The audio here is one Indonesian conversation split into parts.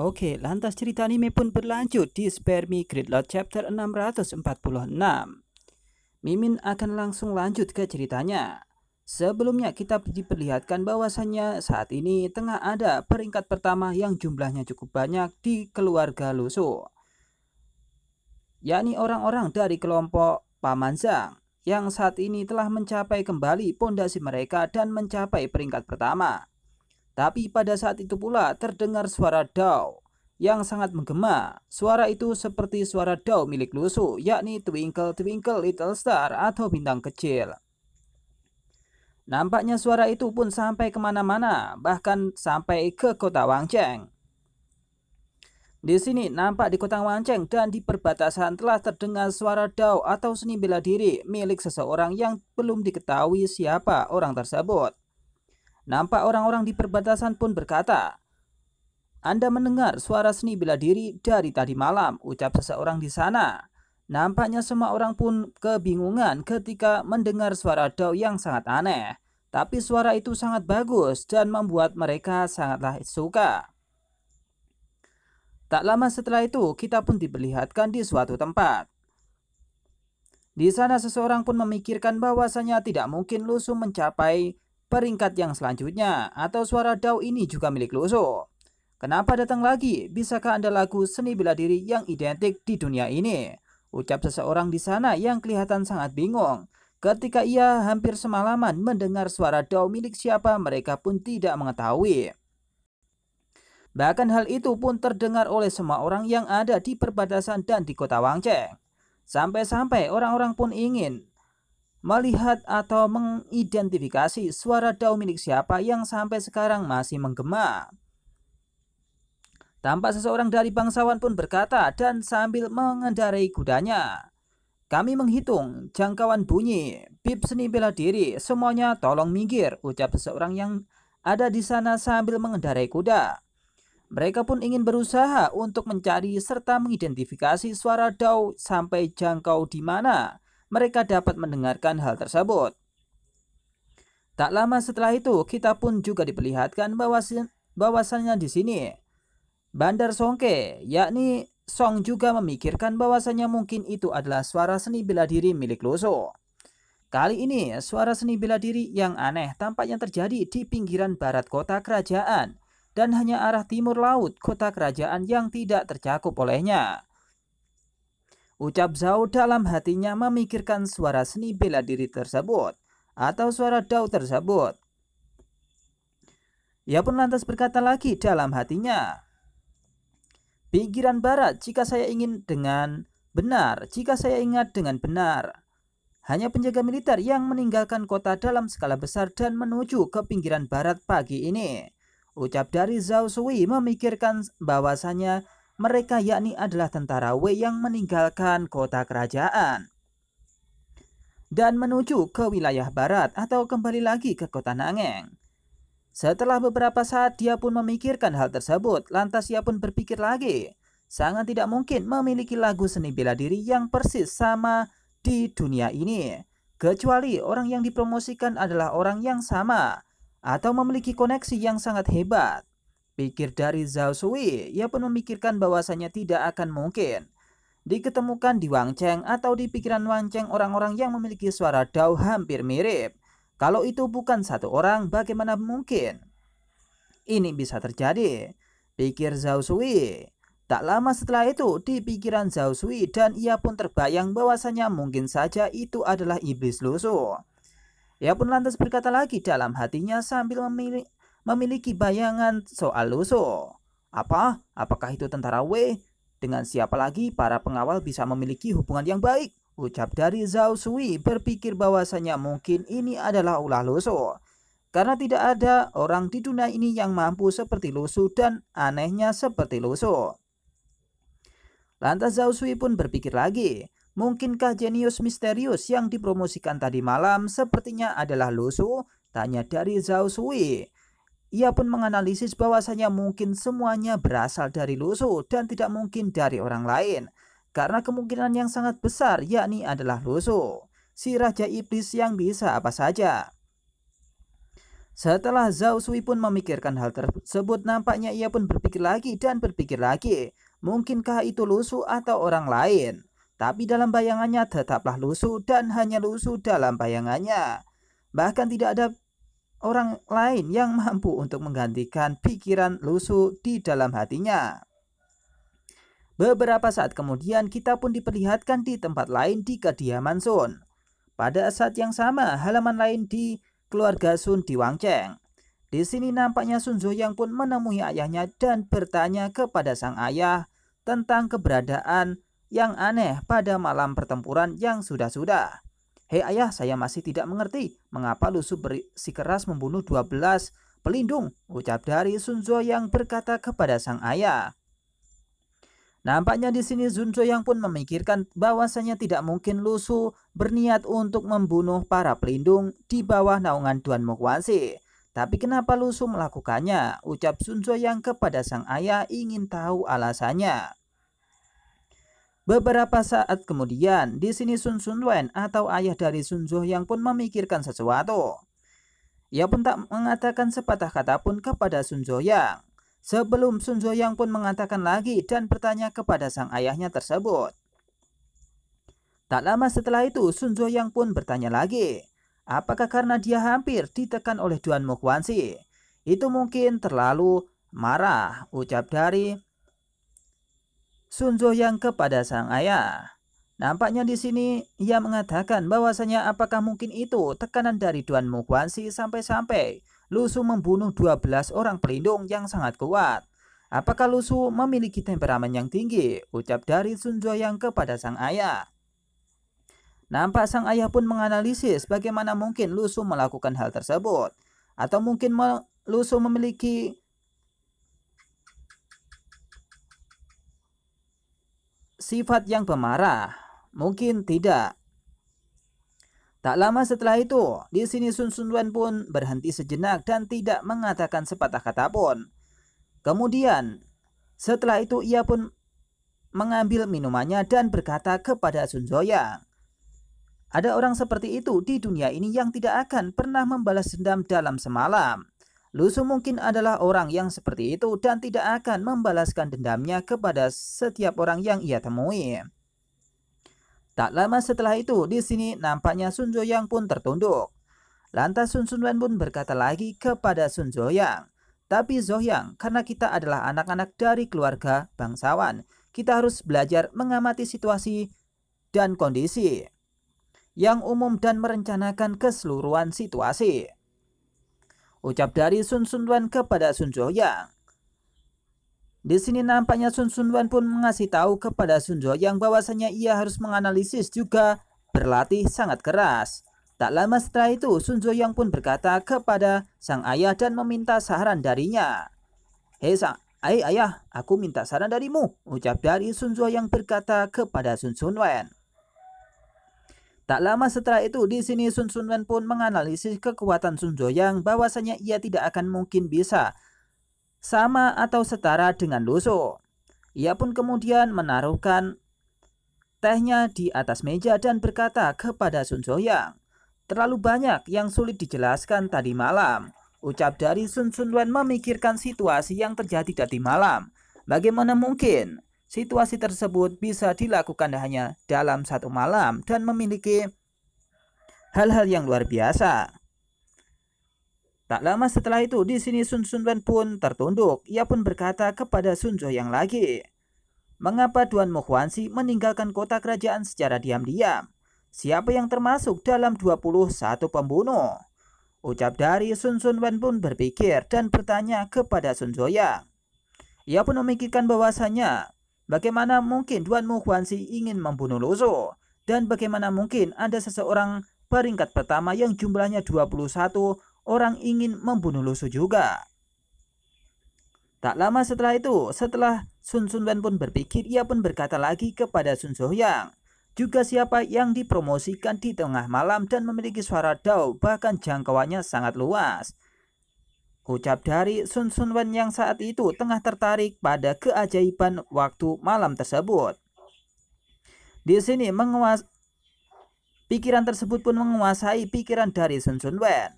Oke, lantas cerita anime pun berlanjut di Spare Me Gridlock chapter 646. Mimin akan langsung lanjut ke ceritanya. Sebelumnya kita diperlihatkan bahwasannya saat ini tengah ada peringkat pertama yang jumlahnya cukup banyak di keluarga Lusu, yakni orang-orang dari kelompok Paman Zhang yang saat ini telah mencapai kembali pondasi mereka dan mencapai peringkat pertama. Tapi pada saat itu pula terdengar suara Dao yang sangat menggema. Suara itu seperti suara Dao milik Lusu, yakni Twinkle Twinkle Little Star atau bintang kecil. Nampaknya suara itu pun sampai kemana-mana, bahkan sampai ke kota Wangcheng. Di sini nampak di kota Wangcheng dan di perbatasan telah terdengar suara Dao atau seni bela diri milik seseorang yang belum diketahui siapa orang tersebut. Nampak orang-orang di perbatasan pun berkata, "Anda mendengar suara seni bela diri dari tadi malam," ucap seseorang di sana. Nampaknya semua orang pun kebingungan ketika mendengar suara Dao yang sangat aneh. Tapi suara itu sangat bagus dan membuat mereka sangatlah suka. Tak lama setelah itu, kita pun diperlihatkan di suatu tempat. Di sana seseorang pun memikirkan bahwasanya tidak mungkin Lusu mencapai peringkat yang selanjutnya, atau suara Dao ini juga milik Lusu. Kenapa datang lagi? Bisakah Anda lagu seni bela diri yang identik di dunia ini? Ucap seseorang di sana yang kelihatan sangat bingung. Ketika ia hampir semalaman mendengar suara Dao milik siapa, mereka pun tidak mengetahui. Bahkan hal itu pun terdengar oleh semua orang yang ada di perbatasan dan di kota Wangcheng. Sampai-sampai orang-orang pun ingin melihat atau mengidentifikasi suara Dao milik siapa yang sampai sekarang masih menggema. Tampak seseorang dari bangsawan pun berkata dan sambil mengendarai kudanya, "Kami menghitung jangkauan bunyi, bip seni bela diri, semuanya tolong minggir," ucap seseorang yang ada di sana sambil mengendarai kuda. Mereka pun ingin berusaha untuk mencari serta mengidentifikasi suara Dao sampai jangkau di mana mereka dapat mendengarkan hal tersebut. Tak lama setelah itu, kita pun juga diperlihatkan bahwasannya di sini Bandar Songke, yakni Song, juga memikirkan bahwasannya mungkin itu adalah suara seni bela diri milik Lusu. Kali ini, suara seni bela diri yang aneh tampaknya terjadi di pinggiran barat kota kerajaan dan hanya arah timur laut kota kerajaan yang tidak tercakup olehnya. Ucap Zhao dalam hatinya memikirkan suara seni bela diri tersebut atau suara Dao tersebut. Ia pun lantas berkata lagi dalam hatinya, "Pinggiran barat jika saya ingin dengan benar, jika saya ingat dengan benar. Hanya penjaga militer yang meninggalkan kota dalam skala besar dan menuju ke pinggiran barat pagi ini." Ucap dari Zhao Sui memikirkan bahwasanya mereka yakni adalah tentara Wei yang meninggalkan kota kerajaan dan menuju ke wilayah barat atau kembali lagi ke kota Nangeng. Setelah beberapa saat dia pun memikirkan hal tersebut, lantas ia pun berpikir lagi, sangat tidak mungkin memiliki lagu seni bela diri yang persis sama di dunia ini, kecuali orang yang dipromosikan adalah orang yang sama atau memiliki koneksi yang sangat hebat. Pikir dari Zhao Sui, ia pun memikirkan bahwasanya tidak akan mungkin diketemukan di Wangcheng atau di pikiran Wangcheng orang-orang yang memiliki suara Dao hampir mirip. Kalau itu bukan satu orang, bagaimana mungkin ini bisa terjadi? Pikir Zhao Sui. Tak lama setelah itu, di pikiran Zhao Sui dan ia pun terbayang bahwasanya mungkin saja itu adalah iblis Lusu. Ia pun lantas berkata lagi dalam hatinya sambil memiliki bayangan soal Lusu. Apakah itu tentara Wei? Dengan siapa lagi para pengawal bisa memiliki hubungan yang baik? Ucap dari Zhao Sui berpikir bahwasanya mungkin ini adalah ulah Lusu. Karena tidak ada orang di dunia ini yang mampu seperti Lusu dan anehnya seperti Lusu. Lantas Zhao Sui pun berpikir lagi, mungkinkah jenius misterius yang dipromosikan tadi malam sepertinya adalah Lusu? Tanya dari Zhao Sui. Ia pun menganalisis bahwasanya mungkin semuanya berasal dari Lusu dan tidak mungkin dari orang lain. Karena kemungkinan yang sangat besar yakni adalah Lusu, si Raja Iblis yang bisa apa saja. Setelah Zhao Sui pun memikirkan hal tersebut, nampaknya ia pun berpikir lagi dan berpikir lagi. Mungkinkah itu Lu Su atau orang lain? Tapi dalam bayangannya tetaplah Lu Su dan hanya Lu Su dalam bayangannya. Bahkan tidak ada orang lain yang mampu untuk menggantikan pikiran Lu Su di dalam hatinya. Beberapa saat kemudian kita pun diperlihatkan di tempat lain di kediaman Sun. Pada saat yang sama, halaman lain di keluarga Sun di Wangcheng. Di sini nampaknya Sun Zhoyang pun menemui ayahnya dan bertanya kepada sang ayah tentang keberadaan yang aneh pada malam pertempuran yang sudah-sudah. Hei ayah, saya masih tidak mengerti mengapa Lu Su bersikeras membunuh 12 pelindung, ucap dari Sun Zhoyang berkata kepada sang ayah. Nampaknya di sini Sun Zhoyang pun memikirkan bahwasanya tidak mungkin Lu Su berniat untuk membunuh para pelindung di bawah naungan Duan Muhuanshi. Tapi kenapa Lu Su melakukannya? Ucap Sun Zhoyang kepada sang ayah ingin tahu alasannya. Beberapa saat kemudian, di sini Sun Sunwen atau ayah dari Sun Zhoyang pun memikirkan sesuatu. Ia pun tak mengatakan sepatah kata pun kepada Sun Zhoyang. Sebelum Sun Zhoyang pun mengatakan lagi dan bertanya kepada sang ayahnya tersebut. Tak lama setelah itu Sun Zhoyang pun bertanya lagi. Apakah karena dia hampir ditekan oleh Duan Muhuanshi? Itu mungkin terlalu marah, ucap dari Sun Zhoyang kepada sang ayah. Nampaknya di sini ia mengatakan bahwasanya apakah mungkin itu tekanan dari Duan Muhuanshi sampai-sampai Lu Su membunuh 12 orang pelindung yang sangat kuat. Apakah Lu Su memiliki temperamen yang tinggi? Ucap dari Sun Zhoyang kepada sang ayah. Nampak sang ayah pun menganalisis bagaimana mungkin Lu Su melakukan hal tersebut. Atau mungkin Lu Su memiliki sifat yang pemarah. Mungkin tidak. Tak lama setelah itu, di sini Sun Sunwen pun berhenti sejenak dan tidak mengatakan sepatah kata pun. Kemudian, setelah itu ia pun mengambil minumannya dan berkata kepada Sun Zhoyang, ada orang seperti itu di dunia ini yang tidak akan pernah membalas dendam dalam semalam. Lu Su mungkin adalah orang yang seperti itu dan tidak akan membalaskan dendamnya kepada setiap orang yang ia temui. Tak lama setelah itu, di sini nampaknya Sun Zhoyang pun tertunduk. Lantas Sun Sunwen pun berkata lagi kepada Sun Zhoyang, tapi Zhoyang, karena kita adalah anak-anak dari keluarga bangsawan, kita harus belajar mengamati situasi dan kondisi yang umum dan merencanakan keseluruhan situasi. Ucap dari Sun Sunwen kepada Sun Zhoyang. Di sini nampaknya Sun Sunwen pun mengasih tahu kepada Sun Zhoyang bahwasanya ia harus menganalisis juga berlatih sangat keras. Tak lama setelah itu Sun Zhoyang pun berkata kepada sang ayah dan meminta saran darinya. Hei ayah, aku minta saran darimu, ucap dari Sun Zhoyang berkata kepada Sun Sunwen. Tak lama setelah itu di sini Sun Sunwen pun menganalisis kekuatan Sun Zhoyang bahwasanya ia tidak akan mungkin bisa sama atau setara dengan Lu Su. Ia pun kemudian menaruhkan tehnya di atas meja dan berkata kepada Sun Zhoyang, terlalu banyak yang sulit dijelaskan tadi malam. Ucap dari Sun Sunwen memikirkan situasi yang terjadi tadi malam. Bagaimana mungkin situasi tersebut bisa dilakukan hanya dalam satu malam dan memiliki hal-hal yang luar biasa. Tak lama setelah itu, di sini Sun Sunwen pun tertunduk. Ia pun berkata kepada Sun Zhoyang lagi, mengapa Duan Muhuanshi meninggalkan kota kerajaan secara diam-diam? Siapa yang termasuk dalam 21 pembunuh? Ucap dari Sun Sunwen pun berpikir dan bertanya kepada Sun Zhoyang. Ia pun memikirkan bahwasanya bagaimana mungkin Duan Muhuanshi ingin membunuh Lu Su, dan bagaimana mungkin ada seseorang peringkat pertama yang jumlahnya 21 orang ingin membunuh Lu Su juga. Tak lama setelah itu, setelah Sun Sunwen pun berpikir, ia pun berkata lagi kepada Sun Zhoyang, juga siapa yang dipromosikan di tengah malam dan memiliki suara dao bahkan jangkauannya sangat luas. Ucap dari Sun Sunwen yang saat itu tengah tertarik pada keajaiban waktu malam tersebut. Di sini pikiran tersebut pun menguasai pikiran dari Sun Sunwen.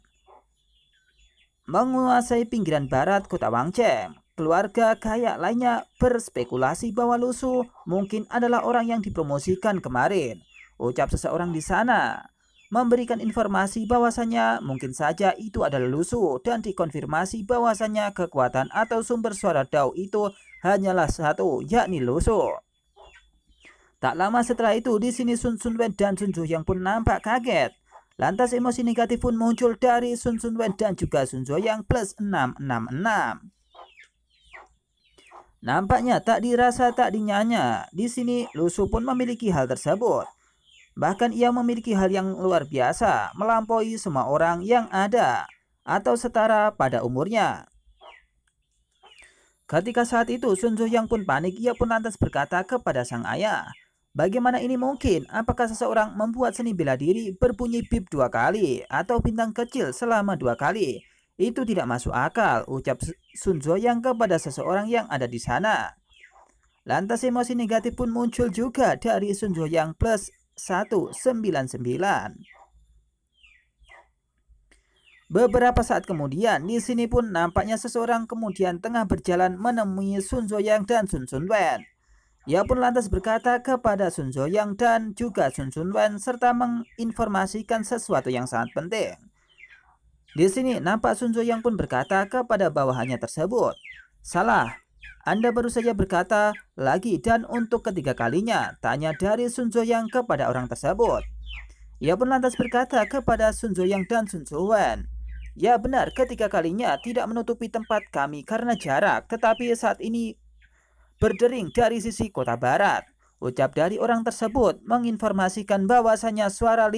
menguasai pinggiran barat kota Wangcheng. Keluarga kaya lainnya berspekulasi bahwa Lu Su mungkin adalah orang yang dipromosikan kemarin, ucap seseorang di sana. Memberikan informasi bahwasannya mungkin saja itu adalah Lu Su dan dikonfirmasi bahwasannya kekuatan atau sumber suara Dao itu hanyalah satu, yakni Lu Su. Tak lama setelah itu, di sini Sun Sunwen dan Sun Zuoyang pun nampak kaget. Lantas emosi negatif pun muncul dari Sun Sunwen dan juga Sun Zuoyang plus 666. Nampaknya tak dirasa tak dinyanya. Di sini Lu Su pun memiliki hal tersebut. Bahkan ia memiliki hal yang luar biasa, melampaui semua orang yang ada atau setara pada umurnya. Ketika saat itu Sun Zuoyang pun panik, ia pun lantas berkata kepada sang ayah, "Bagaimana ini mungkin? Apakah seseorang membuat seni bela diri berbunyi bip 2 kali atau bintang kecil selama 2 kali? Itu tidak masuk akal," ucap Sun Zuoyang kepada seseorang yang ada di sana. Lantas emosi negatif pun muncul juga dari Sun Zuoyang plus 199. Beberapa saat kemudian, di sini pun nampaknya seseorang kemudian tengah berjalan menemui Sun Zuoyang dan Sun Sunwen. Ia pun lantas berkata kepada Sun Zuoyang dan juga Sun Sunwen serta menginformasikan sesuatu yang sangat penting. Di sini nampak Sun Zuoyang pun berkata kepada bawahannya tersebut, "Salah, Anda baru saja berkata lagi," dan untuk ketiga kalinya tanya dari Sun Zuoyang kepada orang tersebut. Ia pun lantas berkata kepada Sun Zuoyang dan Sun Sunwen, "Ya benar, ketiga kalinya tidak menutupi tempat kami karena jarak, tetapi saat ini berdering dari sisi kota barat," ucap dari orang tersebut menginformasikan bahwasanya suara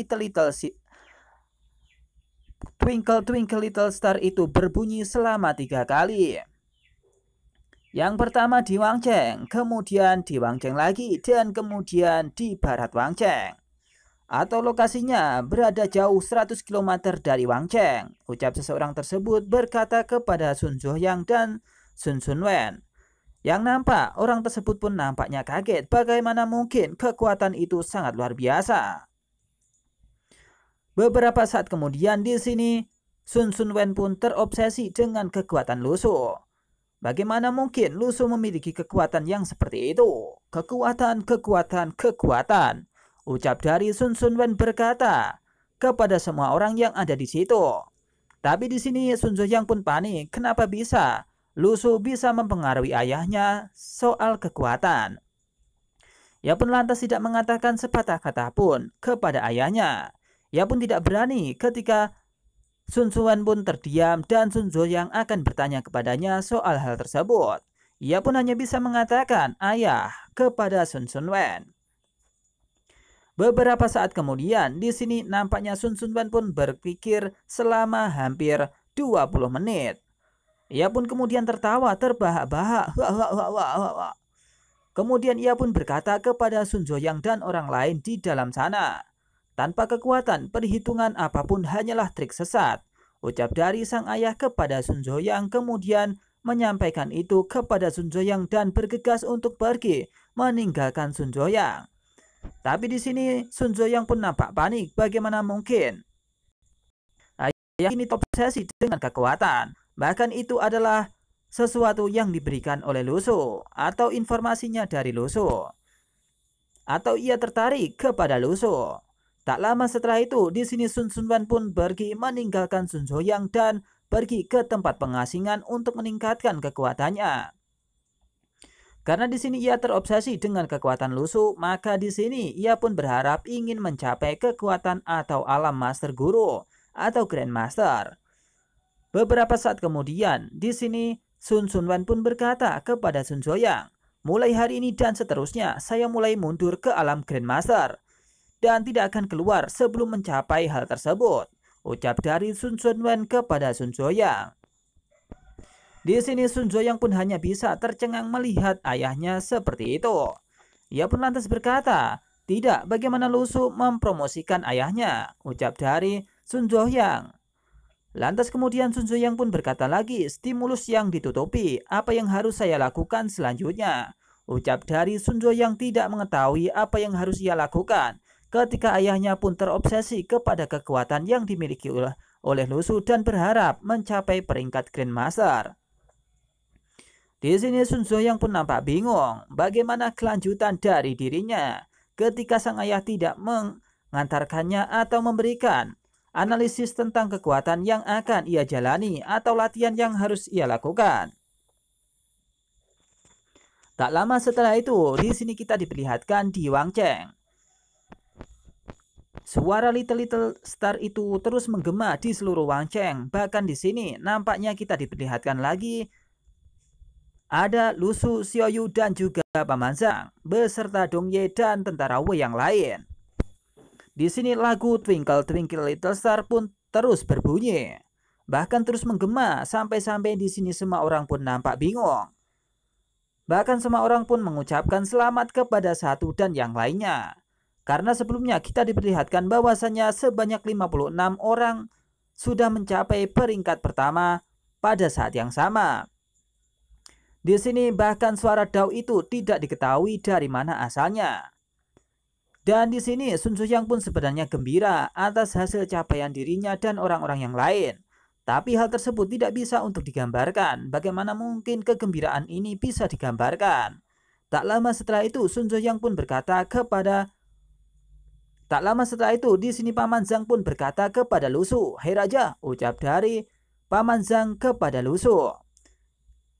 Twinkle Twinkle Little Star itu berbunyi selama 3 kali. Yang pertama di Wangcheng, kemudian di Wangcheng lagi, dan kemudian di barat Wangcheng. Atau lokasinya berada jauh 100 km dari Wangcheng, ucap seseorang tersebut berkata kepada Sun Zuoyang dan Sun Sunwen. Yang nampak, orang tersebut pun nampaknya kaget bagaimana mungkin kekuatan itu sangat luar biasa. Beberapa saat kemudian di sini Sun Sunwen pun terobsesi dengan kekuatan Lu Su. Bagaimana mungkin Lu Su memiliki kekuatan yang seperti itu? Kekuatan, ucap dari Sun Sunwen berkata kepada semua orang yang ada di situ. Tapi di sini Sun Zuoyang pun panik, kenapa bisa Lu Su bisa mempengaruhi ayahnya soal kekuatan? Ia pun lantas tidak mengatakan sepatah kata pun kepada ayahnya. Ia pun tidak berani ketika Sun Sunwen pun terdiam dan Sun Zuoyang akan bertanya kepadanya soal hal tersebut. Ia pun hanya bisa mengatakan ayah kepada Sun Sunwen. Beberapa saat kemudian, di sini nampaknya Sun Sunwen pun berpikir selama hampir 20 menit. Ia pun kemudian tertawa terbahak-bahak. Kemudian ia pun berkata kepada Sun Zuoyang dan orang lain di dalam sana, "Tanpa kekuatan, perhitungan apapun hanyalah trik sesat," ucap dari sang ayah kepada Sun Zuoyang, kemudian menyampaikan itu kepada Sun Zuoyang dan bergegas untuk pergi meninggalkan Sun Zuoyang. Tapi di sini Sun Zuoyang pun nampak panik, bagaimana mungkin ayah ini terobsesi dengan kekuatan, bahkan itu adalah sesuatu yang diberikan oleh Lu Su atau informasinya dari Lu Su, atau ia tertarik kepada Lu Su. Tak lama setelah itu, di sini Sun Sunwen pun pergi meninggalkan Sun Zuoyang dan pergi ke tempat pengasingan untuk meningkatkan kekuatannya. Karena di sini ia terobsesi dengan kekuatan Lu Su, maka di sini ia pun berharap ingin mencapai kekuatan atau alam Master Guru atau Grandmaster. Beberapa saat kemudian, di sini Sun Sunwen pun berkata kepada Sun Zuoyang, "Mulai hari ini dan seterusnya, saya mulai mundur ke alam Grandmaster dan tidak akan keluar sebelum mencapai hal tersebut," ucap dari Sun Sunwen kepada Sun Zuoyang. Di sini Sun Zuoyang pun hanya bisa tercengang melihat ayahnya seperti itu. Ia pun lantas berkata, "Tidak, bagaimana Lu Su mempromosikan ayahnya?" ucap dari Sun Zuoyang. Lantas kemudian Sun Zuoyang pun berkata lagi, "Stimulus yang ditutupi, apa yang harus saya lakukan selanjutnya?" ucap dari Sun Zuoyang tidak mengetahui apa yang harus ia lakukan ketika ayahnya pun terobsesi kepada kekuatan yang dimiliki oleh Lusu dan berharap mencapai peringkat Grandmaster. Di sini Sun Zhoyang pun nampak bingung bagaimana kelanjutan dari dirinya ketika sang ayah tidak mengantarkannya atau memberikan analisis tentang kekuatan yang akan ia jalani atau latihan yang harus ia lakukan. Tak lama setelah itu, di sini kita diperlihatkan di Wang Cheng. Suara Little Star itu terus menggema di seluruh Wang Cheng. Bahkan di sini nampaknya kita diperlihatkan lagi ada Lusu, Xiaoyu dan juga Paman Zhang beserta Dong Ye dan tentara Wei yang lain. Di sini lagu Twinkle Twinkle Little Star pun terus berbunyi, bahkan terus menggema sampai-sampai di sini semua orang pun nampak bingung. Bahkan semua orang pun mengucapkan selamat kepada satu dan yang lainnya. Karena sebelumnya kita diperlihatkan bahwasannya sebanyak 56 orang sudah mencapai peringkat pertama pada saat yang sama. Di sini bahkan suara Dao itu tidak diketahui dari mana asalnya. Dan di sini Sun Zhoyang pun sebenarnya gembira atas hasil capaian dirinya dan orang-orang yang lain. Tapi hal tersebut tidak bisa untuk digambarkan. Bagaimana mungkin kegembiraan ini bisa digambarkan? Tak lama setelah itu Sun Zhoyang pun berkata kepada di sini Paman Zhang pun berkata kepada Lusu, "Hei Raja," ucap dari Paman Zhang kepada Lusu.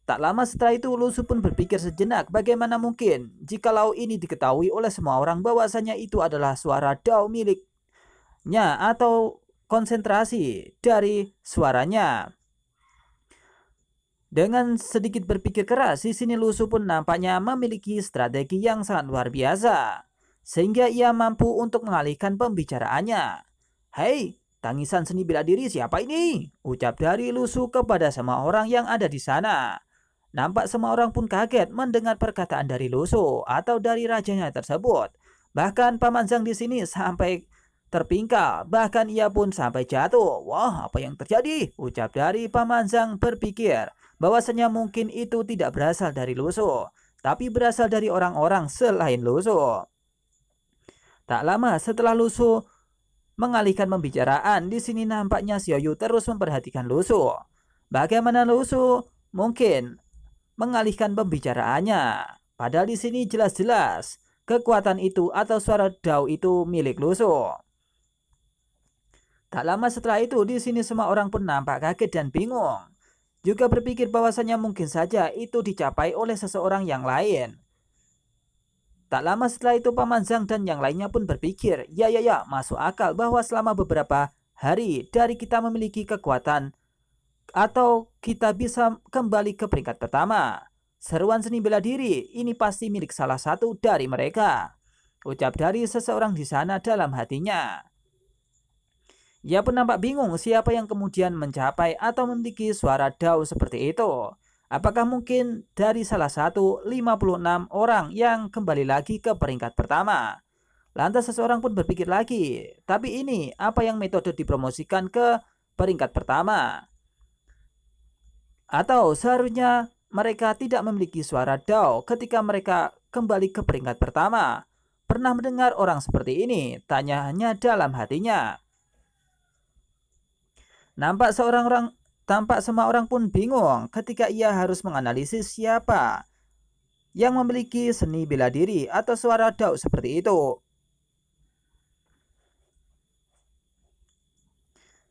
Tak lama setelah itu Lusu pun berpikir sejenak bagaimana mungkin jikalau ini diketahui oleh semua orang bahwasanya itu adalah suara Dao miliknya atau konsentrasi dari suaranya. Dengan sedikit berpikir keras, di sini Lusu pun nampaknya memiliki strategi yang sangat luar biasa, sehingga ia mampu untuk mengalihkan pembicaraannya. "Hei, tangisan seni bela diri siapa ini?" ucap dari Lusu kepada semua orang yang ada di sana. Nampak semua orang pun kaget mendengar perkataan dari Lusu atau dari rajanya tersebut. Bahkan Paman Zhang di sini sampai terpingkal, bahkan ia pun sampai jatuh. "Wah, apa yang terjadi?" ucap dari Paman Zhang berpikir bahwasanya mungkin itu tidak berasal dari Lusu, tapi berasal dari orang-orang selain Lusu. Tak lama setelah Lusu mengalihkan pembicaraan, di sini nampaknya Xiaoyu terus memperhatikan Lusu. Bagaimana Lusu mungkin mengalihkan pembicaraannya? Padahal di sini jelas-jelas kekuatan itu atau suara Dao itu milik Lusu. Tak lama setelah itu di sini semua orang pun nampak kaget dan bingung. Juga berpikir bahwasanya mungkin saja itu dicapai oleh seseorang yang lain. Tak lama setelah itu Paman Zhang dan yang lainnya pun berpikir, ya, masuk akal bahwa selama beberapa hari dari kita memiliki kekuatan atau kita bisa kembali ke peringkat pertama. Seruan seni bela diri ini pasti milik salah satu dari mereka, ucap dari seseorang di sana dalam hatinya. Ia pun nampak bingung siapa yang kemudian mencapai atau memiliki suara Dao seperti itu. Apakah mungkin dari salah satu 56 orang yang kembali lagi ke peringkat pertama? Lantas seseorang pun berpikir lagi, tapi ini apa yang metode dipromosikan ke peringkat pertama? Atau seharusnya mereka tidak memiliki suara Dao ketika mereka kembali ke peringkat pertama? Pernah mendengar orang seperti ini? Tanyanya dalam hatinya. Nampak semua orang pun bingung ketika ia harus menganalisis siapa yang memiliki seni bela diri atau suara Dao seperti itu.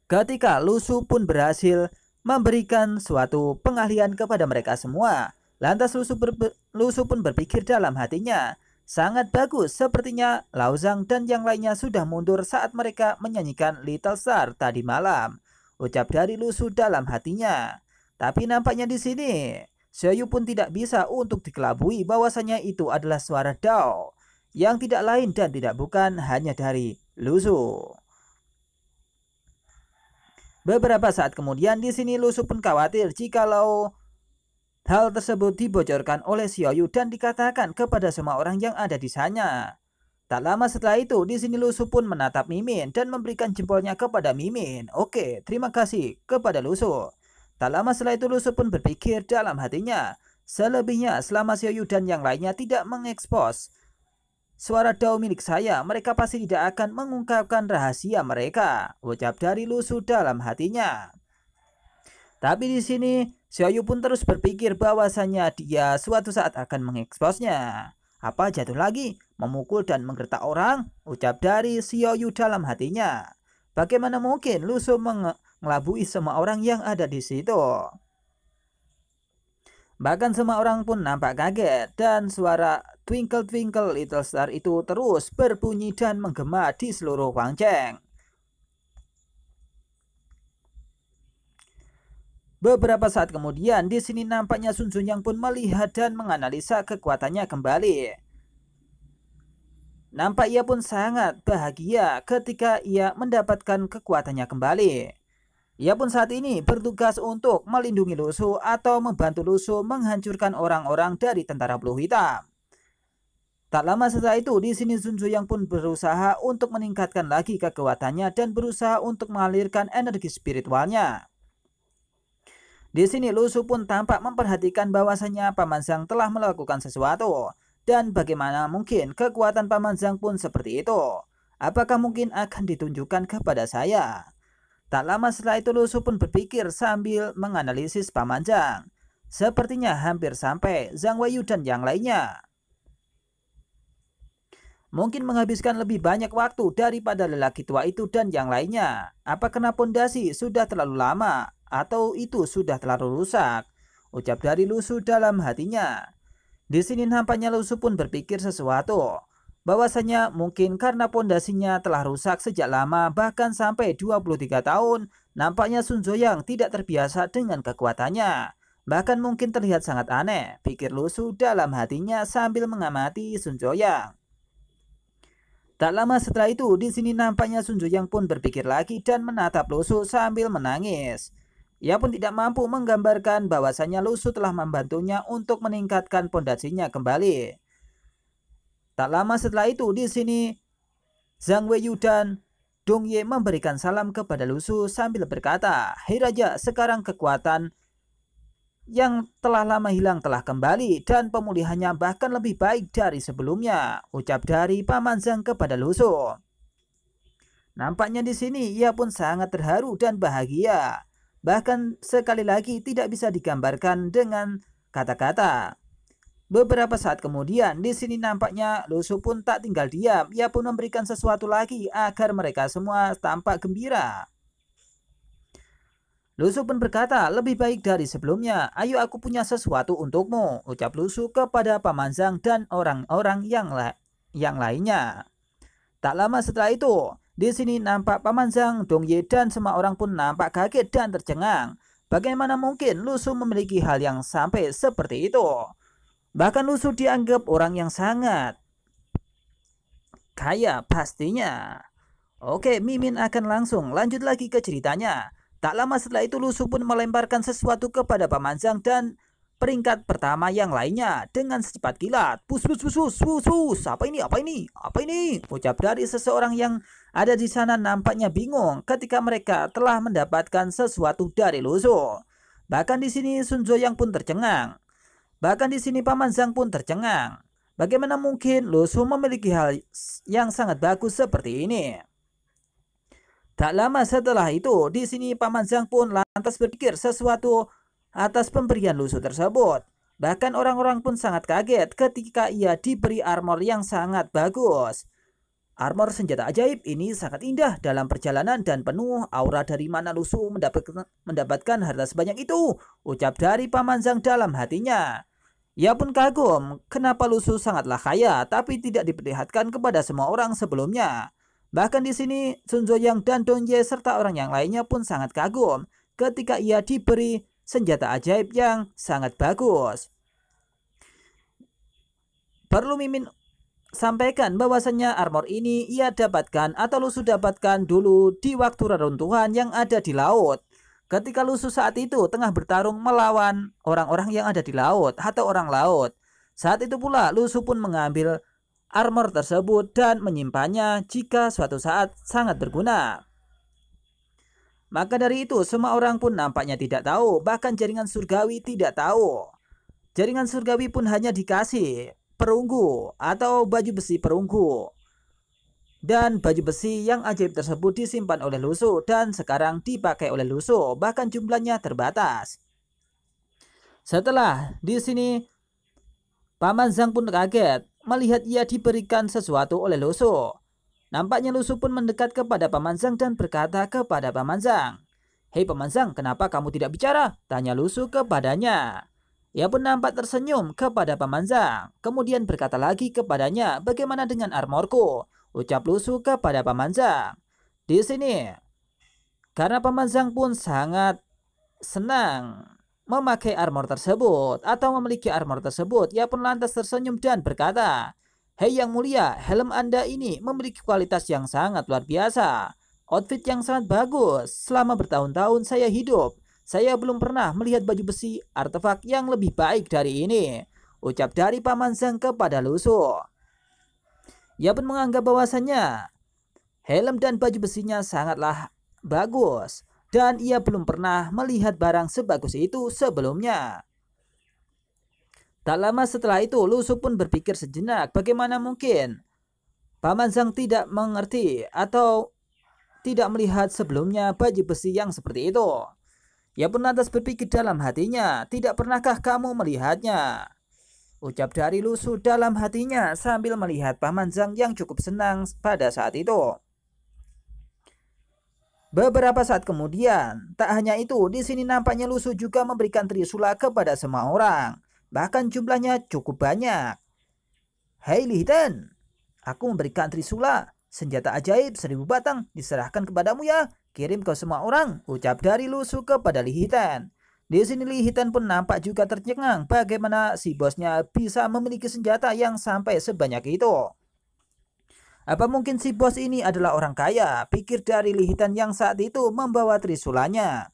Ketika Lusu pun berhasil memberikan suatu pengalihan kepada mereka semua, lantas Lusu pun berpikir dalam hatinya, sangat bagus, sepertinya Lao Zhang dan yang lainnya sudah mundur saat mereka menyanyikan Little Star tadi malam, ucap dari Lusu dalam hatinya. Tapi nampaknya di sini Xiaoyu pun tidak bisa untuk dikelabui bahwasanya itu adalah suara Dao yang tidak lain dan tidak bukan hanya dari Lusu. Beberapa saat kemudian di sini Lusu pun khawatir jikalau hal tersebut dibocorkan oleh Xiaoyu dan dikatakan kepada semua orang yang ada di sana. Tak lama setelah itu di sini Lusu pun menatap Mimin dan memberikan jempolnya kepada Mimin. "Oke, terima kasih," kepada Lusu. Tak lama setelah itu Lusu pun berpikir dalam hatinya, selebihnya selama Xiaoyu dan yang lainnya tidak mengekspos suara Dao milik saya, mereka pasti tidak akan mengungkapkan rahasia mereka, ucap dari Lu Su dalam hatinya. Tapi di sini Xiaoyu pun terus berpikir bahwasanya dia suatu saat akan mengeksposnya. Apa jatuh lagi, memukul dan menggertak orang, ucap dari Xiaoyu dalam hatinya. Bagaimana mungkin Lu Su mengelabui semua orang yang ada di situ? Bahkan semua orang pun nampak kaget dan suara Twinkle Twinkle Little Star itu terus berbunyi dan menggema di seluruh Huangcheng. Beberapa saat kemudian di sini nampaknya Sun Zunyang pun melihat dan menganalisa kekuatannya kembali. Nampak ia pun sangat bahagia ketika ia mendapatkan kekuatannya kembali. Ia pun saat ini bertugas untuk melindungi Lu Su atau membantu Lu Su menghancurkan orang-orang dari tentara Blue Hitam. Tak lama setelah itu, di sini Sun Zunyang pun berusaha untuk meningkatkan lagi kekuatannya dan berusaha untuk mengalirkan energi spiritualnya. Di sini Lu Su pun tampak memperhatikan bahwasanya Paman Zhang telah melakukan sesuatu. Dan bagaimana mungkin kekuatan Paman Zhang pun seperti itu? Apakah mungkin akan ditunjukkan kepada saya? Tak lama setelah itu Lu Su pun berpikir sambil menganalisis Paman Zhang. Sepertinya hampir sampai Zhang Weiyu dan yang lainnya. Mungkin menghabiskan lebih banyak waktu daripada lelaki tua itu dan yang lainnya. Apa karena pondasi sudah terlalu lama atau itu sudah terlalu rusak? Ucap dari Lu Su dalam hatinya. Di sini nampaknya Lu Su pun berpikir sesuatu. Bahwasanya mungkin karena pondasinya telah rusak sejak lama bahkan sampai 23 tahun, nampaknya Sun Zunyang tidak terbiasa dengan kekuatannya. Bahkan mungkin terlihat sangat aneh, pikir Lu Su dalam hatinya sambil mengamati Sun Zunyang. Tak lama setelah itu, di sini nampaknya Sun Zunyang pun berpikir lagi dan menatap Lu Su sambil menangis. Ia pun tidak mampu menggambarkan bahwasanya Lu Su telah membantunya untuk meningkatkan pondasinya kembali. Tak lama setelah itu, di sini Zhang Weiyu dan Dong Ye memberikan salam kepada Lu Su sambil berkata, "Hei Raja, sekarang kekuatan yang telah lama hilang telah kembali dan pemulihannya bahkan lebih baik dari sebelumnya," ucap dari Paman Zhang kepada Lu Su. Nampaknya di sini ia pun sangat terharu dan bahagia. Bahkan sekali lagi tidak bisa digambarkan dengan kata-kata. Beberapa saat kemudian, di sini nampaknya Lu Su pun tak tinggal diam. Ia pun memberikan sesuatu lagi agar mereka semua tampak gembira. Lu Su pun berkata, "Lebih baik dari sebelumnya. Ayo aku punya sesuatu untukmu," ucap Lu Su kepada Paman Zhang dan orang-orang yang lainnya. Tak lama setelah itu, di sini nampak Paman Zhang, Dong Ye dan semua orang pun nampak kaget dan tercengang. Bagaimana mungkin Lu Su memiliki hal yang sampai seperti itu? Bahkan Lu Su dianggap orang yang sangat kaya pastinya. Oke, Mimin akan langsung lanjut lagi ke ceritanya. Tak lama setelah itu Lu Su pun melemparkan sesuatu kepada Paman Zhang dan peringkat pertama yang lainnya dengan secepat kilat. Pus pus pus pus pus pus. Apa ini? Apa ini? Apa ini? Ucap dari seseorang yang ada di sana nampaknya bingung ketika mereka telah mendapatkan sesuatu dari Lu Su. Bahkan di sini Sun Zunyang pun tercengang. Bahkan di sini Paman Zhang pun tercengang. Bagaimana mungkin Lu Su memiliki hal yang sangat bagus seperti ini? Tak lama setelah itu, di sini Paman Zhang pun lantas berpikir sesuatu atas pemberian Lu Su tersebut. Bahkan orang-orang pun sangat kaget ketika ia diberi armor yang sangat bagus. Armor senjata ajaib ini sangat indah dalam perjalanan dan penuh aura. Dari mana Lu Su mendapatkan harta sebanyak itu? Ucap dari Paman Zhang dalam hatinya. Ia pun kagum kenapa Lu Su sangatlah kaya tapi tidak diperlihatkan kepada semua orang sebelumnya. Bahkan di sini Sun Zunyang dan Dong Ye serta orang yang lainnya pun sangat kagum ketika ia diberi senjata ajaib yang sangat bagus. Perlu Mimin sampaikan bahwasannya armor ini ia dapatkan atau Lu Su dapatkan dulu di waktu reruntuhan yang ada di laut. Ketika Lu Su saat itu tengah bertarung melawan orang-orang yang ada di laut atau orang laut. Saat itu pula Lu Su pun mengambil armor tersebut dan menyimpannya jika suatu saat sangat berguna. Maka dari itu semua orang pun nampaknya tidak tahu, bahkan jaringan surgawi tidak tahu. Jaringan surgawi pun hanya dikasih perunggu atau baju besi perunggu. Dan baju besi yang ajaib tersebut disimpan oleh Lusu dan sekarang dipakai oleh Lusu, bahkan jumlahnya terbatas. Setelah di sini Paman Zhang pun kaget melihat ia diberikan sesuatu oleh Lusu. Nampaknya Lusu pun mendekat kepada Paman Zhang dan berkata kepada Paman Zhang, "Hei Paman Zhang, kenapa kamu tidak bicara?" tanya Lusu kepadanya. Ia pun nampak tersenyum kepada Paman Zhang, kemudian berkata lagi kepadanya, "Bagaimana dengan armorku?" ucap Lusu kepada Paman Zhang. Di sini, karena Paman Zhang pun sangat senang memakai armor tersebut atau memiliki armor tersebut, ia pun lantas tersenyum dan berkata, "Hei Yang Mulia, helm Anda ini memiliki kualitas yang sangat luar biasa. Outfit yang sangat bagus. Selama bertahun-tahun saya hidup, saya belum pernah melihat baju besi artefak yang lebih baik dari ini," ucap dari Paman Zhang kepada Lusu. Ia pun menganggap bahwasannya helm dan baju besinya sangatlah bagus dan ia belum pernah melihat barang sebagus itu sebelumnya. Tak lama setelah itu, Lusu pun berpikir sejenak, bagaimana mungkin Paman Zhang tidak mengerti atau tidak melihat sebelumnya baju besi yang seperti itu. Ia pun lantas berpikir dalam hatinya, "Tidak pernahkah kamu melihatnya?" ucap dari Lusu dalam hatinya sambil melihat Paman Zhang yang cukup senang pada saat itu. Beberapa saat kemudian, tak hanya itu, di sini nampaknya Lusu juga memberikan trisula kepada semua orang. Bahkan jumlahnya cukup banyak. "Hei Li Hitan, aku memberikan trisula, senjata ajaib 1000 batang diserahkan kepadamu ya. Kirim ke semua orang," ucap dari Lusu kepada Li Hitan. Di sini Li Hitan pun nampak juga tercengang bagaimana si bosnya bisa memiliki senjata yang sampai sebanyak itu. Apa mungkin si bos ini adalah orang kaya? Pikir dari Li Hitan yang saat itu membawa trisulanya.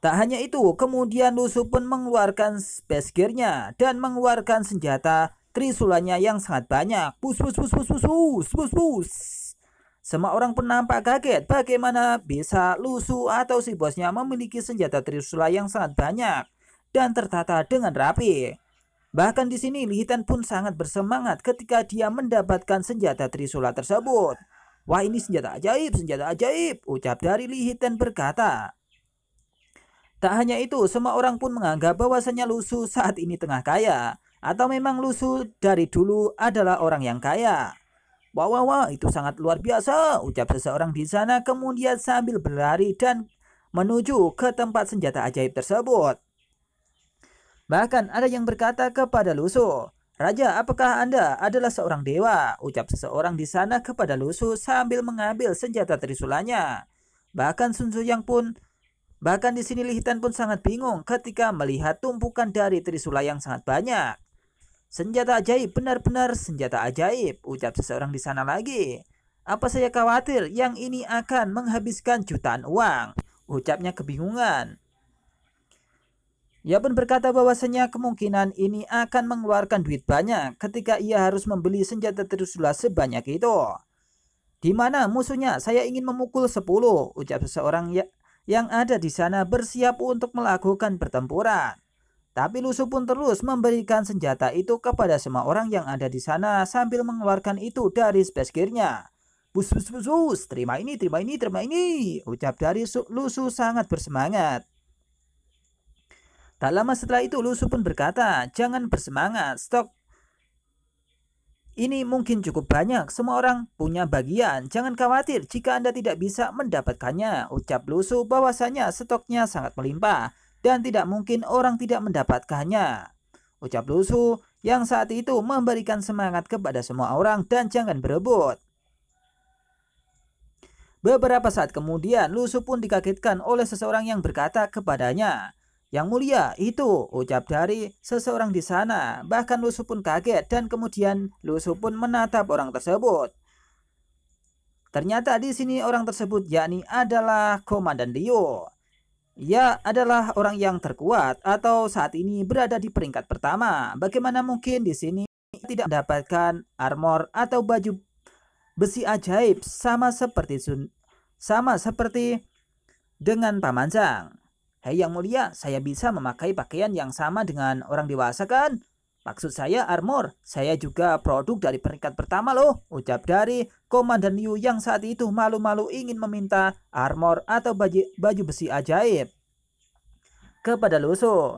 Tak hanya itu, kemudian Lusu pun mengeluarkan space gear-nya dan mengeluarkan senjata trisulanya yang sangat banyak. Bus bus bus bus bus bus bus bus. Semua orang pun nampak kaget bagaimana bisa Lusu atau si bosnya memiliki senjata trisula yang sangat banyak dan tertata dengan rapi. Bahkan di sini Li Hitan pun sangat bersemangat ketika dia mendapatkan senjata trisula tersebut. "Wah, ini senjata ajaib," ucap dari Li Hitan berkata. Tak hanya itu, semua orang pun menganggap bahwasanya Lusu saat ini tengah kaya atau memang Lusu dari dulu adalah orang yang kaya. "Wah, wah, wah, itu sangat luar biasa," ucap seseorang di sana kemudian sambil berlari dan menuju ke tempat senjata ajaib tersebut. Bahkan ada yang berkata kepada Lusu, "Raja, apakah Anda adalah seorang dewa?" ucap seseorang di sana kepada Lusu sambil mengambil senjata trisulanya. Bahkan di sini Li Hitan pun sangat bingung ketika melihat tumpukan dari trisula yang sangat banyak. "Senjata ajaib, benar-benar senjata ajaib," ucap seseorang di sana lagi. "Apa saya khawatir yang ini akan menghabiskan jutaan uang," ucapnya kebingungan. Ia pun berkata bahwasanya kemungkinan ini akan mengeluarkan duit banyak ketika ia harus membeli senjata trisula sebanyak itu. "Di mana musuhnya? Saya ingin memukul 10," ucap seseorang yang ada di sana bersiap untuk melakukan pertempuran. Tapi Lusu pun terus memberikan senjata itu kepada semua orang yang ada di sana sambil mengeluarkan itu dari space gear-nya. "Bus bus bus bus, terima ini, terima ini, terima ini," ucap dari Lusu sangat bersemangat. Tak lama setelah itu Lusu pun berkata, "Jangan bersemangat, stok ini mungkin cukup banyak, semua orang punya bagian. Jangan khawatir jika Anda tidak bisa mendapatkannya," ucap Lusu bahwasanya stoknya sangat melimpah dan tidak mungkin orang tidak mendapatkannya. Ucap Lusu yang saat itu memberikan semangat kepada semua orang dan jangan berebut. Beberapa saat kemudian Lusu pun dikagetkan oleh seseorang yang berkata kepadanya, "Yang Mulia, itu," ucap dari seseorang di sana. Bahkan Lusu pun kaget dan kemudian Lusu pun menatap orang tersebut. Ternyata di sini orang tersebut yakni adalah Komandan Liu. Ia adalah orang yang terkuat atau saat ini berada di peringkat pertama. Bagaimana mungkin di sini tidak mendapatkan armor atau baju besi ajaib sama seperti dengan Paman Zhang. Hei yang mulia, saya bisa memakai pakaian yang sama dengan orang dewasa kan? Maksud saya armor, saya juga produk dari peringkat pertama loh, ucap dari Komandan Liu yang saat itu malu-malu ingin meminta armor atau baju besi ajaib kepada Lusu.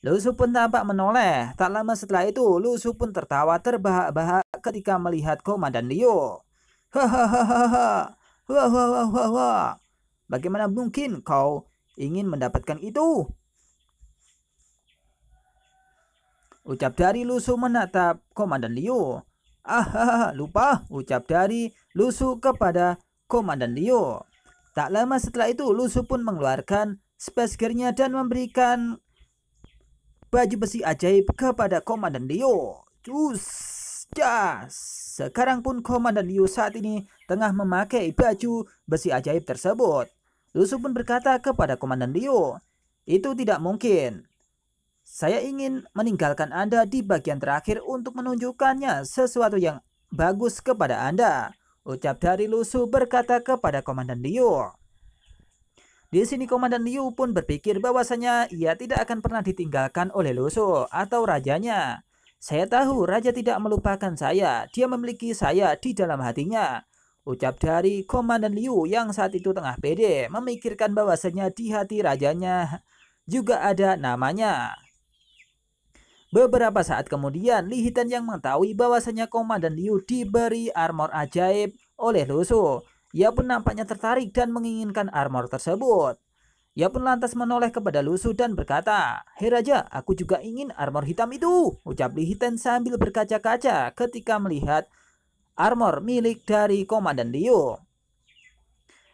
Lusu pun tampak menoleh. Tak lama setelah itu, Lusu pun tertawa terbahak-bahak ketika melihat Komandan Liu. Hahaha, wah. Bagaimana mungkin kau ingin mendapatkan itu? Ucap dari Lusu menatap Komandan Liu. Lupa, ucap dari Lusu kepada Komandan Liu. Tak lama setelah itu, Lusu pun mengeluarkan space gear-nya dan memberikan baju besi ajaib kepada Komandan Liu. Jas. Sekarang pun Komandan Liu saat ini tengah memakai baju besi ajaib tersebut. Lusu pun berkata kepada Komandan Liu, itu tidak mungkin. Saya ingin meninggalkan Anda di bagian terakhir untuk menunjukkannya sesuatu yang bagus kepada Anda. Ucap dari Lusu berkata kepada Komandan Liu. Di sini Komandan Liu pun berpikir bahwasanya ia tidak akan pernah ditinggalkan oleh Lusu atau rajanya. Saya tahu raja tidak melupakan saya, dia memiliki saya di dalam hatinya. Ucap dari Komandan Liu yang saat itu tengah pede, memikirkan bahwasanya di hati rajanya juga ada namanya. Beberapa saat kemudian, Li Hitan yang mengetahui bahwasanya Komandan Liu diberi armor ajaib oleh Lusu. Ia pun nampaknya tertarik dan menginginkan armor tersebut. Ia pun lantas menoleh kepada Lusu dan berkata, "Hei Raja, aku juga ingin armor hitam itu," ucap Li Hitan sambil berkaca-kaca ketika melihat armor milik dari Komandan Liu.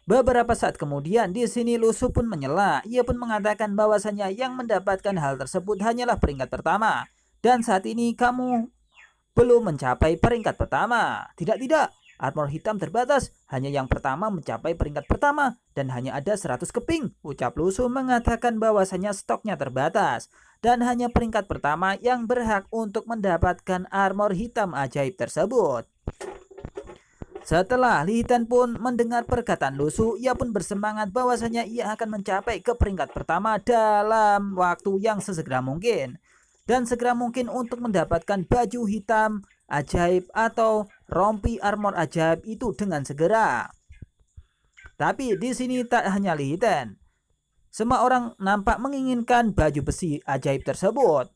Beberapa saat kemudian di sini Lusu pun menyela. Ia pun mengatakan bahwasanya yang mendapatkan hal tersebut hanyalah peringkat pertama. Dan saat ini kamu belum mencapai peringkat pertama. Tidak. Armor hitam terbatas. Hanya yang pertama mencapai peringkat pertama. Dan hanya ada 100 keping. Ucap Lusu mengatakan bahwasanya stoknya terbatas. Dan hanya peringkat pertama yang berhak untuk mendapatkan armor hitam ajaib tersebut. Setelah Li Hitan pun mendengar perkataan Lusu, ia pun bersemangat bahwasanya ia akan mencapai ke peringkat pertama dalam waktu yang sesegera mungkin. Dan segera mungkin untuk mendapatkan baju hitam ajaib atau rompi armor ajaib itu dengan segera. Tapi di sini tak hanya Li Hitan. Semua orang nampak menginginkan baju besi ajaib tersebut.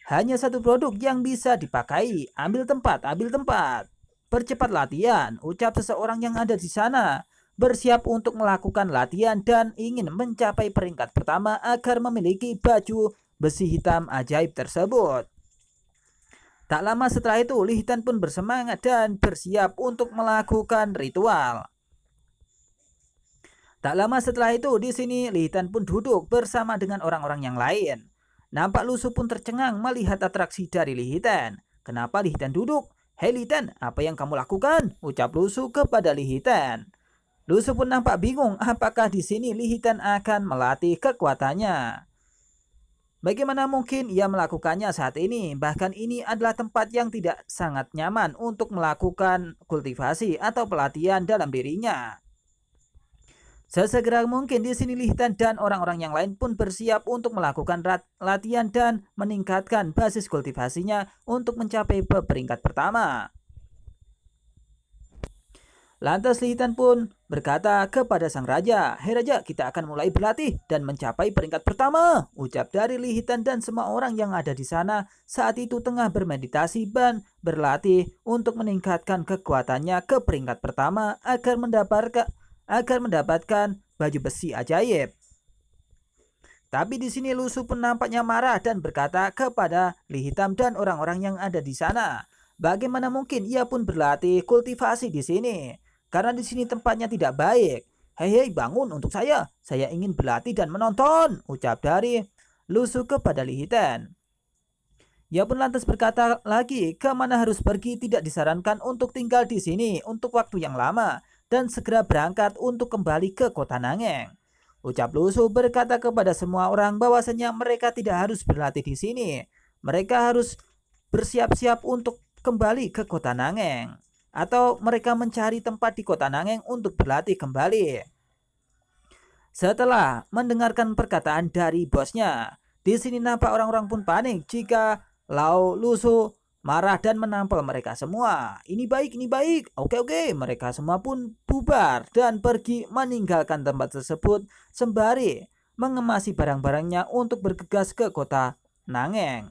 Hanya satu produk yang bisa dipakai. Ambil tempat. Percepat latihan, ucap seseorang yang ada di sana. Bersiap untuk melakukan latihan dan ingin mencapai peringkat pertama agar memiliki baju besi hitam ajaib tersebut. Tak lama setelah itu, Li Hitan pun bersemangat dan bersiap untuk melakukan ritual. Tak lama setelah itu, di sini Li Hitan pun duduk bersama dengan orang-orang yang lain. Nampak Lusu pun tercengang melihat atraksi dari Li Hitan. Kenapa Li Hitan duduk? "Hei Li Hitan, apa yang kamu lakukan?" ucap Lusu kepada Li Hitan. Lusu pun nampak bingung apakah di sini Li Hitan akan melatih kekuatannya. Bagaimana mungkin ia melakukannya saat ini? Bahkan ini adalah tempat yang tidak sangat nyaman untuk melakukan kultivasi atau pelatihan dalam dirinya. Sesegera mungkin di sini Li Hitan dan orang-orang yang lain pun bersiap untuk melakukan latihan dan meningkatkan basis kultivasinya untuk mencapai peringkat pertama. Lantas Li Hitan pun berkata kepada sang raja, "Hei Raja, kita akan mulai berlatih dan mencapai peringkat pertama," ucap dari Li Hitan dan semua orang yang ada di sana saat itu tengah bermeditasi dan berlatih untuk meningkatkan kekuatannya ke peringkat pertama agar mendapatkan baju besi ajaib. Tapi di sini Lusu pun nampaknya marah dan berkata kepada Li Hitam dan orang-orang yang ada di sana, bagaimana mungkin ia pun berlatih kultivasi di sini? Karena di sini tempatnya tidak baik. Hei, bangun untuk saya ingin berlatih dan menonton, ucap dari Lusu kepada Li Hitam. Ia pun lantas berkata lagi, kemana harus pergi tidak disarankan untuk tinggal di sini untuk waktu yang lama dan segera berangkat untuk kembali ke kota Nangeng. Ucap Lusu berkata kepada semua orang bahwasanya mereka tidak harus berlatih di sini. Mereka harus bersiap-siap untuk kembali ke kota Nangeng. Atau mereka mencari tempat di kota Nangeng untuk berlatih kembali. Setelah mendengarkan perkataan dari bosnya, di sini nampak orang-orang pun panik jika Lao Lusu marah dan menampol mereka semua. Ini baik, oke, mereka semua pun bubar dan pergi meninggalkan tempat tersebut sembari mengemasi barang-barangnya untuk bergegas ke kota Nangeng.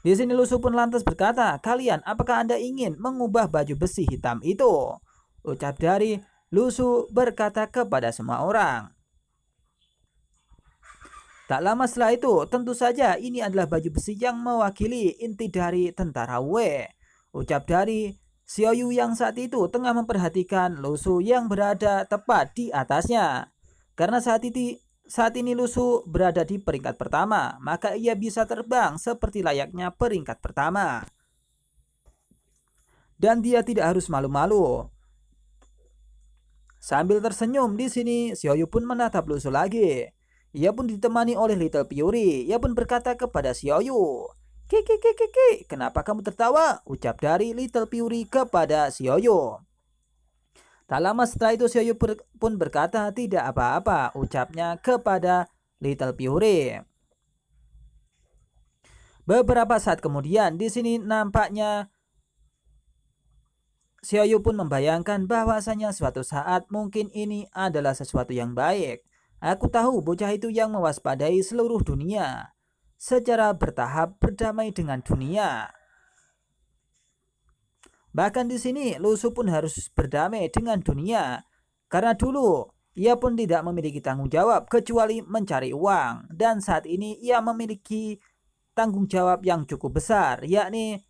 Di sini Lusu pun lantas berkata, kalian apakah Anda ingin mengubah baju besi hitam itu? Ucap dari Lusu berkata kepada semua orang. Tak lama setelah itu, tentu saja ini adalah baju besi yang mewakili inti dari tentara Wei. Ucap dari Xiaoyu yang saat itu tengah memperhatikan Lusu yang berada tepat di atasnya. Karena saat ini Lusu berada di peringkat pertama, maka ia bisa terbang seperti layaknya peringkat pertama. Dan dia tidak harus malu-malu. Sambil tersenyum di sini, Xiaoyu pun menatap Lusu lagi. Ia pun ditemani oleh Little Fury. Ia pun berkata kepada Xiaoyu, Kiki, kenapa kamu tertawa? Ucap dari Little Fury kepada Xiaoyu. Tak lama setelah itu Xiaoyu pun berkata, tidak apa-apa, ucapnya kepada Little Fury. Beberapa saat kemudian, di sini nampaknya Xiaoyu pun membayangkan bahwasanya suatu saat mungkin ini adalah sesuatu yang baik. Aku tahu bocah itu yang mewaspadai seluruh dunia, secara bertahap berdamai dengan dunia. Bahkan di sini Lusu pun harus berdamai dengan dunia, karena dulu ia pun tidak memiliki tanggung jawab kecuali mencari uang, dan saat ini ia memiliki tanggung jawab yang cukup besar, yakni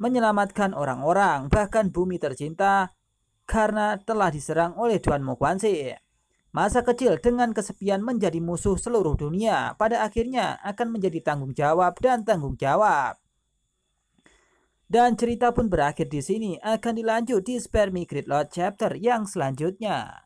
menyelamatkan orang-orang, bahkan bumi tercinta, karena telah diserang oleh Duan Moguansi. Masa kecil dengan kesepian menjadi musuh seluruh dunia, pada akhirnya akan menjadi tanggung jawab dan tanggung jawab. Dan cerita pun berakhir di sini, akan dilanjut di Spermy Gridlock chapter yang selanjutnya.